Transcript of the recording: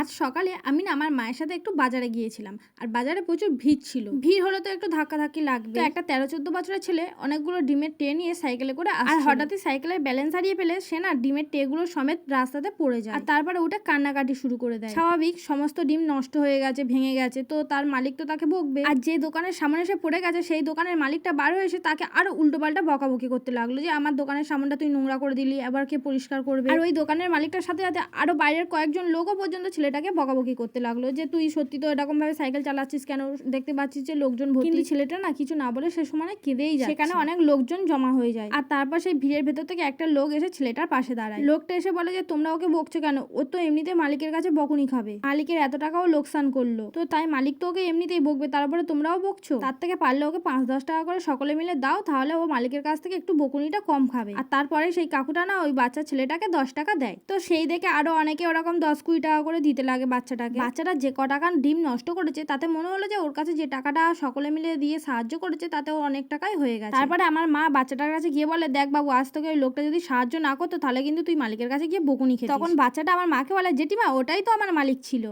আজ সকালে আমি না আমার মায়ের সাথে একটু বাজারে গিয়েছিলাম। আর বাজারে প্রচুর ভিড় ছিল। ভিড় হলে তো একটু ধাক্কাধাক্কি লাগবে। তো একটা 13-14 বছরের ছেলে অনেকগুলো ডিমের ট্রে নিয়ে সাইকেলে করে আসছিল। আর হঠাৎই সাইকেলের ব্যালেন্স হারিয়ে ফেলে সে না ডিমের ট্রেগুলো সমেত রাস্তাতে পড়ে যায়। আর তারপরে ওটা কান্নাকাটি শুরু করে দেয়। স্বাভাবিক, সমস্ত ডিম নষ্ট হয়ে গেছে, ভেঙে গেছে, তো তার মালিক তো তাকে বকবে। আর যে দোকানের সামনে সে পড়ে গেছে সেই দোকানের মালিকটা বার হয়ে এসে তাকে আরো উল্টোপাল্টা বকাবকি করতে লাগলো যে আমার দোকানের সামনটা তুই নোংরা করে দিলি, এবার কে পরিষ্কার করবে। আর ওই দোকানের মালিকটার সাথে সাথে আরো বাইরের কয়েকজন লোকও পর্যন্ত ছেলেটাকে বকাবকি করতে লাগলো যে তুই সত্যি তো এরকম ভাবে সাইকেল চালাচ্ছিস কেন, দেখতে পাচ্ছিস যে লোকজন ভর্তি। কিন্তু ছেলেটা না কিছু না বলে সে সময় কেঁদেই যায়। সেখানে অনেক লোকজন জমা হয়ে যায়। আর তারপর সেই ভিড়ের ভেতর থেকে একটা লোক এসে ছেলেটার পাশে দাঁড়ায়। লোকটা এসে বলে যে তোমরা ওকে বকছো কেন, ও তো এমনিতে মালিকের কাছে বকুনি খাবে, মালিকের এত টাকাও লোকসান করলো, তো তাই মালিক তো ওকে এমনিতেই বকবে, তারপরে তোমরাও বকছো। তার থেকে পারলে ওকে 5-10 টাকা করে সকলে মিলে দাও, তাহলে ও মালিকের কাছ থেকে একটু বকুনিটা কম খাবে। আর তারপরে সেই কাকুটা না ওই বাচ্চা ছেলেটাকে 10 টাকা দেয়। তো সেই দেখে আরো অনেকে ওরকম 10-20 টাকা করে দিতে লাগে বাচ্চাটাকে। বাচ্চাটা যে ক টাকা ডিম নষ্ট করেছে তাতে মনে হলো যে ওর কাছে যে টাকাটা সকলে মিলে দিয়ে সাহায্য করেছে তাতে অনেক টাকাই হয়ে গেছে। তারপরে আমার মা বাচ্চাটার কাছে গিয়ে বলে, দেখ বাবু, আজ তোকে ওই লোকটা যদি সাহায্য না করতো তাহলে কিন্তু তুই মালিকের কাছে গিয়ে বকুনি খেতিস। তখন বাচ্চাটা আমার মাকে বলে, জেঠিমা ওটাই তো আমার মালিক ছিল।